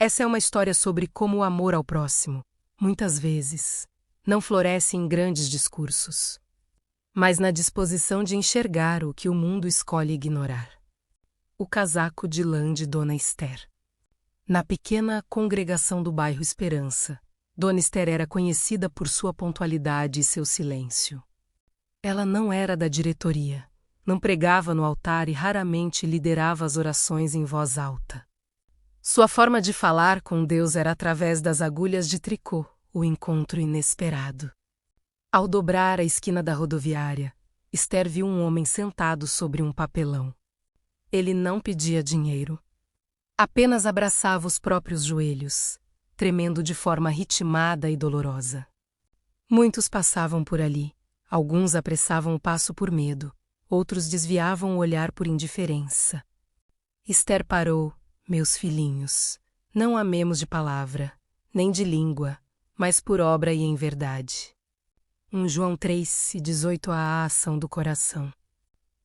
Essa é uma história sobre como o amor ao próximo, muitas vezes, não floresce em grandes discursos, mas na disposição de enxergar o que o mundo escolhe ignorar. O casaco de lã de Dona Esther. Na pequena congregação do bairro Esperança, Dona Esther era conhecida por sua pontualidade e seu silêncio. Ela não era da diretoria, não pregava no altar e raramente liderava as orações em voz alta. Sua forma de falar com Deus era através das agulhas de tricô, o encontro inesperado. Ao dobrar a esquina da rodoviária, Esther viu um homem sentado sobre um papelão. Ele não pedia dinheiro. Apenas abraçava os próprios joelhos, tremendo de forma ritmada e dolorosa. Muitos passavam por ali. Alguns apressavam o passo por medo, outros desviavam o olhar por indiferença. Esther parou. Meus filhinhos, não amemos de palavra, nem de língua, mas por obra e em verdade. João 3:18 A ação do coração.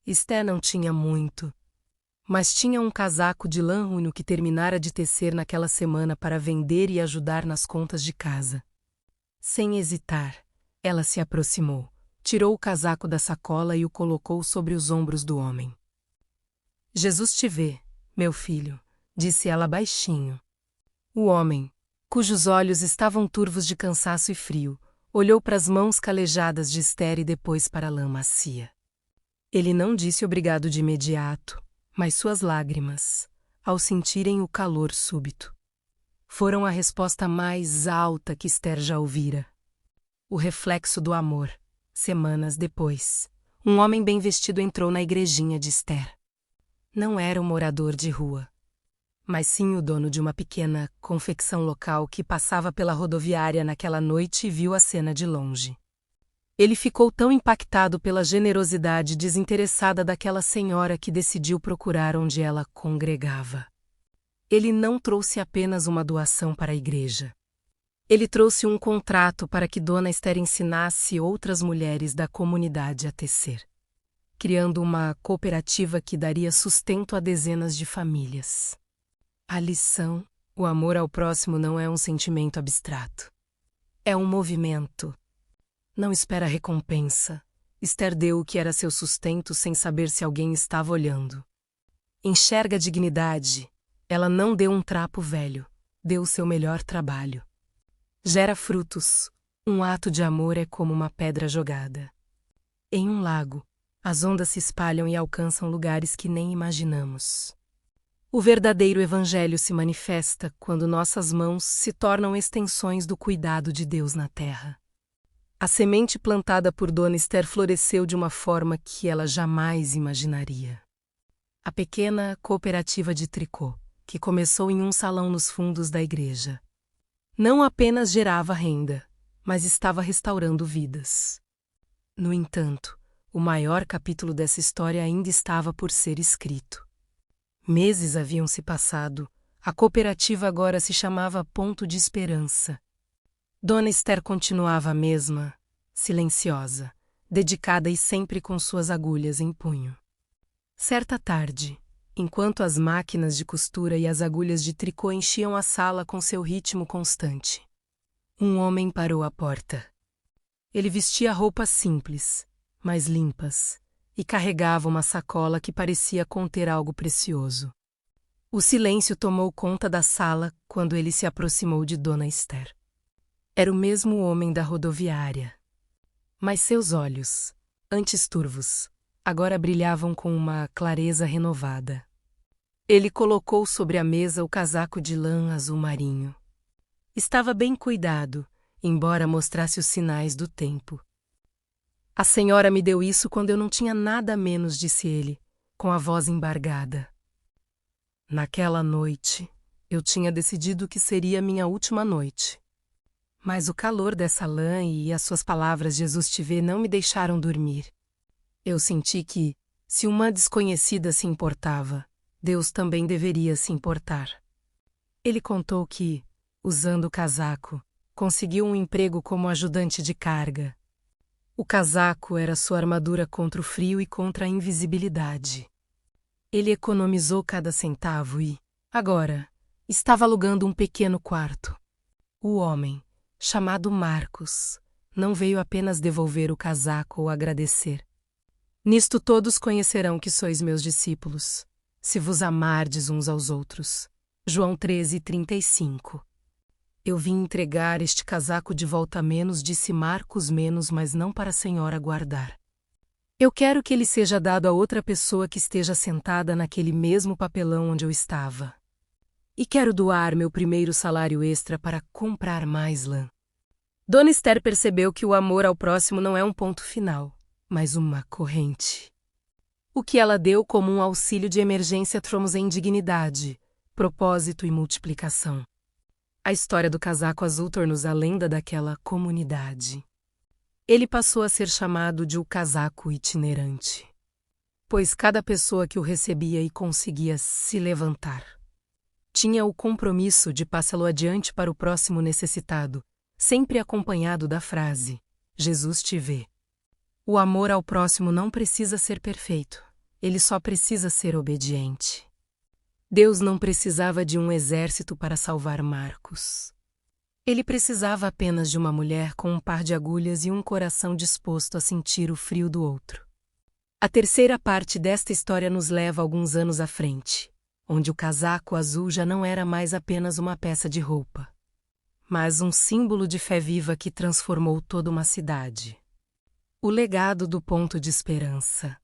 Esther não tinha muito, mas tinha um casaco de lã runo que terminara de tecer naquela semana para vender e ajudar nas contas de casa. Sem hesitar, ela se aproximou, tirou o casaco da sacola e o colocou sobre os ombros do homem. Jesus te vê, meu filho, disse ela baixinho. O homem, cujos olhos estavam turvos de cansaço e frio, olhou para as mãos calejadas de Esther e depois para a lã macia. Ele não disse obrigado de imediato, mas suas lágrimas, ao sentirem o calor súbito, foram a resposta mais alta que Esther já ouvira. O reflexo do amor. Semanas depois, um homem bem vestido entrou na igrejinha de Esther. Não era um morador de rua, mas sim o dono de uma pequena confecção local que passava pela rodoviária naquela noite e viu a cena de longe. Ele ficou tão impactado pela generosidade desinteressada daquela senhora que decidiu procurar onde ela congregava. Ele não trouxe apenas uma doação para a igreja. Ele trouxe um contrato para que Dona Esther ensinasse outras mulheres da comunidade a tecer, criando uma cooperativa que daria sustento a dezenas de famílias. A lição: o amor ao próximo não é um sentimento abstrato. É um movimento. Não espera recompensa. Esther deu o que era seu sustento sem saber se alguém estava olhando. Enxerga a dignidade. Ela não deu um trapo velho, deu o seu melhor trabalho. Gera frutos. Um ato de amor é como uma pedra jogada. Em um lago, as ondas se espalham e alcançam lugares que nem imaginamos. O verdadeiro evangelho se manifesta quando nossas mãos se tornam extensões do cuidado de Deus na terra. A semente plantada por Dona Esther floresceu de uma forma que ela jamais imaginaria. A pequena cooperativa de tricô, que começou em um salão nos fundos da igreja, não apenas gerava renda, mas estava restaurando vidas. No entanto, o maior capítulo dessa história ainda estava por ser escrito. Meses haviam se passado, a cooperativa agora se chamava Ponto de Esperança. Dona Esther continuava a mesma, silenciosa, dedicada e sempre com suas agulhas em punho. Certa tarde, enquanto as máquinas de costura e as agulhas de tricô enchiam a sala com seu ritmo constante, um homem parou à porta. Ele vestia roupas simples, mas limpas, e carregava uma sacola que parecia conter algo precioso. O silêncio tomou conta da sala quando ele se aproximou de Dona Esther. Era o mesmo homem da rodoviária, mas seus olhos, antes turvos, agora brilhavam com uma clareza renovada. Ele colocou sobre a mesa o casaco de lã azul marinho. Estava bem cuidado, embora mostrasse os sinais do tempo. A senhora me deu isso quando eu não tinha nada menos, disse ele, com a voz embargada. Naquela noite, eu tinha decidido que seria minha última noite. Mas o calor dessa lã e as suas palavras Jesus te vê não me deixaram dormir. Eu senti que, se uma desconhecida se importava, Deus também deveria se importar. Ele contou que, usando o casaco, conseguiu um emprego como ajudante de carga. O casaco era sua armadura contra o frio e contra a invisibilidade. Ele economizou cada centavo e, agora, Estava alugando um pequeno quarto. O homem, chamado Marcos, não veio apenas devolver o casaco ou agradecer. Nisto todos conhecerão que sois meus discípulos, se vos amardes uns aos outros. João 13:35. Eu vim entregar este casaco de volta menos, disse Marcos, mas não para a senhora guardar. Eu quero que ele seja dado a outra pessoa que esteja sentada naquele mesmo papelão onde eu estava. E quero doar meu primeiro salário extra para comprar mais lã. Dona Esther percebeu que o amor ao próximo não é um ponto final, mas uma corrente. O que ela deu como um auxílio de emergência trouxe em dignidade, propósito e multiplicação. A história do casaco azul tornou-se a lenda daquela comunidade. Ele passou a ser chamado de o casaco itinerante, pois cada pessoa que o recebia e conseguia se levantar tinha o compromisso de passá-lo adiante para o próximo necessitado, sempre acompanhado da frase: Jesus te vê. O amor ao próximo não precisa ser perfeito, ele só precisa ser obediente. Deus não precisava de um exército para salvar Marcos. Ele precisava apenas de uma mulher com um par de agulhas e um coração disposto a sentir o frio do outro. A terceira parte desta história nos leva alguns anos à frente, onde o casaco azul já não era mais apenas uma peça de roupa, mas um símbolo de fé viva que transformou toda uma cidade. O legado do ponto de esperança.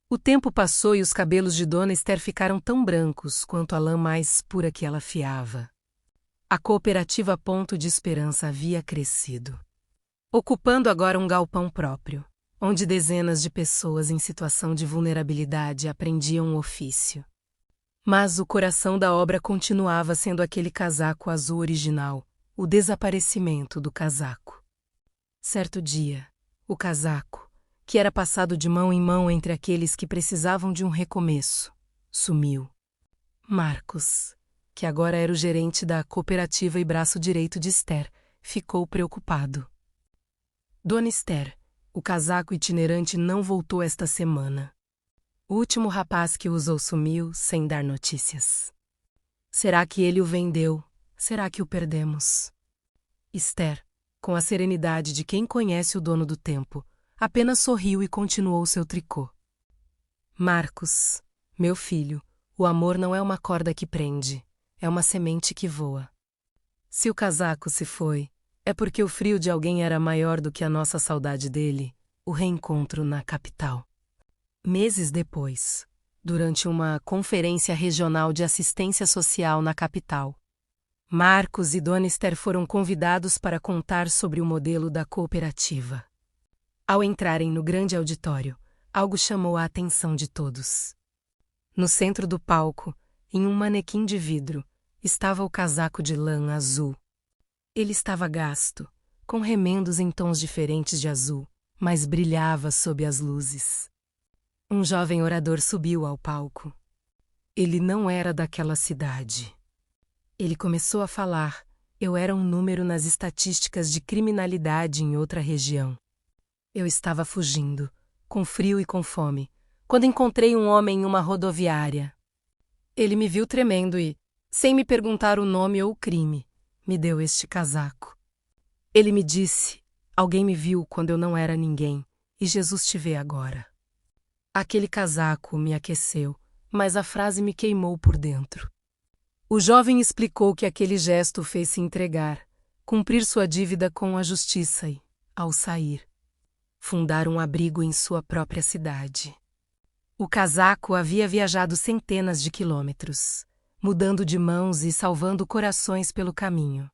O tempo passou e os cabelos de Dona Esther ficaram tão brancos quanto a lã mais pura que ela fiava. A cooperativa Ponto de Esperança havia crescido, ocupando agora um galpão próprio, onde dezenas de pessoas em situação de vulnerabilidade aprendiam o ofício. Mas o coração da obra continuava sendo aquele casaco azul original, o desaparecimento do casaco. Certo dia, o casaco, que era passado de mão em mão entre aqueles que precisavam de um recomeço, sumiu. Marcos, que agora era o gerente da cooperativa e braço direito de Esther, ficou preocupado. Dona Esther, o casaco itinerante não voltou esta semana. O último rapaz que o usou sumiu sem dar notícias. Será que ele o vendeu? Será que o perdemos? Esther, com a serenidade de quem conhece o dono do tempo, apenas sorriu e continuou seu tricô. Marcos, meu filho, o amor não é uma corda que prende, é uma semente que voa. Se o casaco se foi, é porque o frio de alguém era maior do que a nossa saudade dele, o reencontro na capital. Meses depois, durante uma conferência regional de assistência social na capital, Marcos e Dona Esther foram convidados para contar sobre o modelo da cooperativa. Ao entrarem no grande auditório, algo chamou a atenção de todos. No centro do palco, em um manequim de vidro, estava o casaco de lã azul. Ele estava gasto, com remendos em tons diferentes de azul, mas brilhava sob as luzes. Um jovem orador subiu ao palco. Ele não era daquela cidade. Ele começou a falar: eu era um número nas estatísticas de criminalidade em outra região. Eu estava fugindo, com frio e com fome, quando encontrei um homem em uma rodoviária. Ele me viu tremendo e, sem me perguntar o nome ou o crime, me deu este casaco. Ele me disse: alguém me viu quando eu não era ninguém, e Jesus te vê agora. Aquele casaco me aqueceu, mas a frase me queimou por dentro. O jovem explicou que aquele gesto o fez se entregar, cumprir sua dívida com a justiça e, ao sair, fundar um abrigo em sua própria cidade. O casaco havia viajado centenas de quilômetros, mudando de mãos e salvando corações pelo caminho.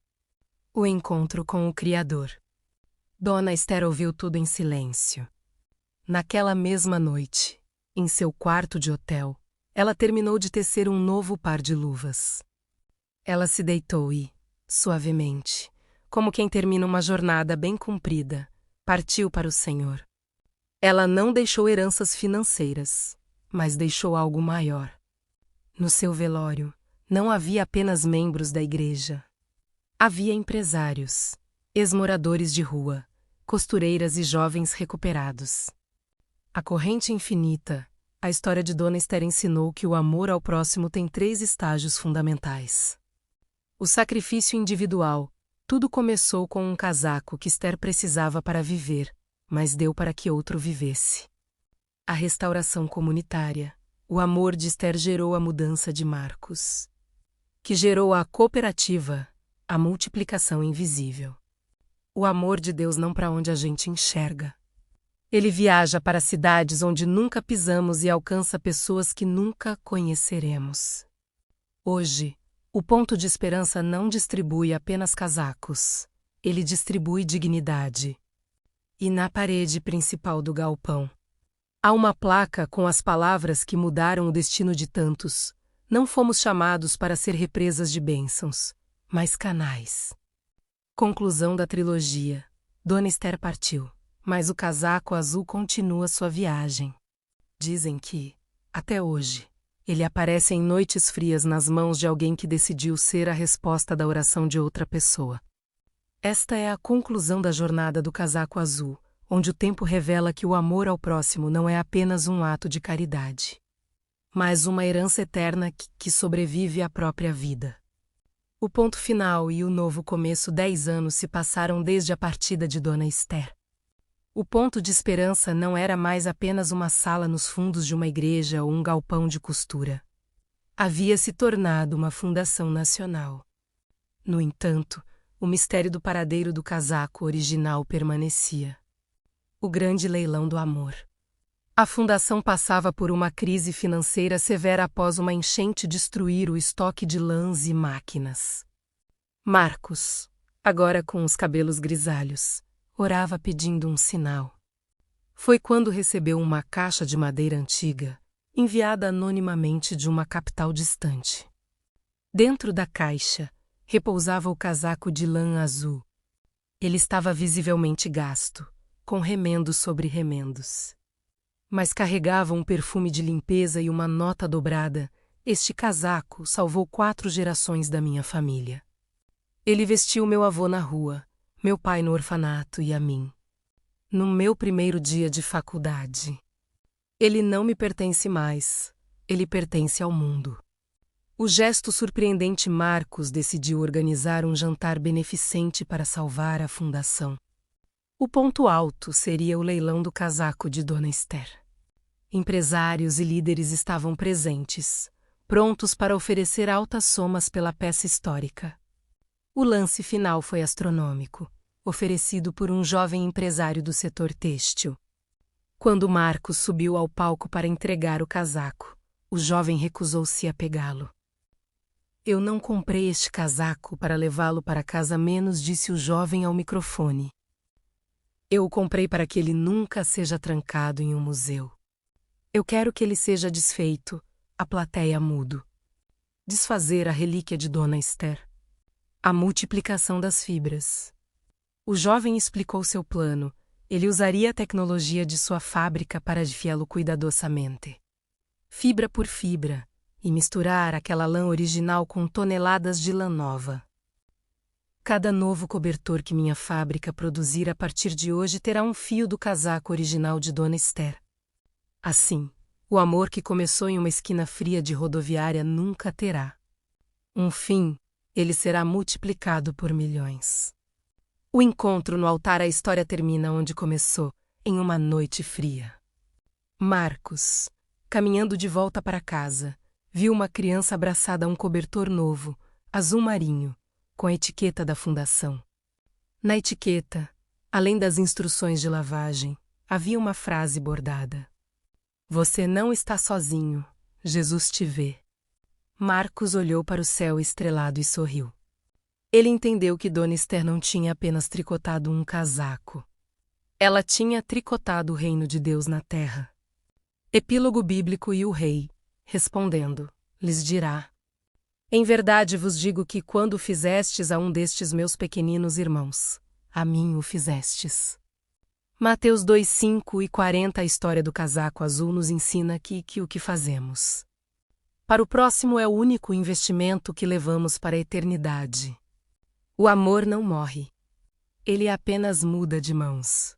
O encontro com o Criador. Dona Esther ouviu tudo em silêncio. Naquela mesma noite, em seu quarto de hotel, ela terminou de tecer um novo par de luvas. Ela se deitou e, suavemente, como quem termina uma jornada bem cumprida, partiu para o Senhor. Ela não deixou heranças financeiras, mas deixou algo maior. No seu velório, não havia apenas membros da igreja. Havia empresários, ex-moradores de rua, costureiras e jovens recuperados. A corrente infinita, a história de Dona Esther ensinou que o amor ao próximo tem 3 estágios fundamentais. O sacrifício individual. Tudo começou com um casaco que Esther precisava para viver, mas deu para que outro vivesse. A restauração comunitária. O amor de Esther gerou a mudança de Marcos, que gerou a cooperativa, a multiplicação invisível. O amor de Deus não para onde a gente enxerga. Ele viaja para cidades onde nunca pisamos e alcança pessoas que nunca conheceremos. Hoje, o ponto de esperança não distribui apenas casacos. Ele distribui dignidade. E na parede principal do galpão, há uma placa com as palavras que mudaram o destino de tantos. Não fomos chamados para ser represas de bênçãos, mas canais. Conclusão da trilogia. Dona Esther partiu, mas o casaco azul continua sua viagem. Dizem que, até hoje, ele aparece em noites frias nas mãos de alguém que decidiu ser a resposta da oração de outra pessoa. Esta é a conclusão da jornada do casaco azul, onde o tempo revela que o amor ao próximo não é apenas um ato de caridade, mas uma herança eterna que sobrevive à própria vida. O ponto final e o novo começo. 10 anos se passaram desde a partida de Dona Esther. O ponto de esperança não era mais apenas uma sala nos fundos de uma igreja ou um galpão de costura. Havia se tornado uma fundação nacional. No entanto, o mistério do paradeiro do casaco original permanecia. O grande leilão do amor. A fundação passava por uma crise financeira severa após uma enchente destruir o estoque de lãs e máquinas. Marcos, agora com os cabelos grisalhos, orava pedindo um sinal. Foi quando recebeu uma caixa de madeira antiga, enviada anonimamente de uma capital distante. Dentro da caixa, repousava o casaco de lã azul. Ele estava visivelmente gasto, com remendos sobre remendos. Mas carregava um perfume de limpeza e uma nota dobrada. Este casaco salvou 4 gerações da minha família. Ele vestiu meu avô na rua, meu pai no orfanato e a mim. No meu primeiro dia de faculdade. Ele não me pertence mais, ele pertence ao mundo. O gesto surpreendente. Marcos decidiu organizar um jantar beneficente para salvar a fundação. O ponto alto seria o leilão do casaco de Dona Esther. Empresários e líderes estavam presentes, prontos para oferecer altas somas pela peça histórica. O lance final foi astronômico, oferecido por um jovem empresário do setor têxtil. Quando Marcos subiu ao palco para entregar o casaco, o jovem recusou-se a pegá-lo. Eu não comprei este casaco para levá-lo para casa, menos disse o jovem ao microfone. Eu o comprei para que ele nunca seja trancado em um museu. Eu quero que ele seja desfeito, a plateia mudo. Desfazer a relíquia de Dona Esther. A multiplicação das fibras. O jovem explicou seu plano. Ele usaria a tecnologia de sua fábrica para desfiá-lo cuidadosamente. Fibra por fibra, e misturar aquela lã original com toneladas de lã nova. Cada novo cobertor que minha fábrica produzir a partir de hoje terá um fio do casaco original de Dona Esther. Assim, o amor que começou em uma esquina fria de rodoviária nunca terá um fim, ele será multiplicado por milhões. O encontro no altar. A história termina onde começou, em uma noite fria. Marcos, caminhando de volta para casa, viu uma criança abraçada a um cobertor novo, azul marinho, com a etiqueta da fundação. Na etiqueta, além das instruções de lavagem, havia uma frase bordada. Você não está sozinho, Jesus te vê. Marcos olhou para o céu estrelado e sorriu. Ele entendeu que Dona Esther não tinha apenas tricotado um casaco. Ela tinha tricotado o reino de Deus na terra. Epílogo bíblico. E o rei, respondendo, lhes dirá: Em verdade vos digo que quando fizestes a um destes meus pequeninos irmãos, a mim o fizestes. Mateus 2:5-40. A história do casaco azul nos ensina que o que fazemos para o próximo é o único investimento que levamos para a eternidade. O amor não morre. Ele apenas muda de mãos.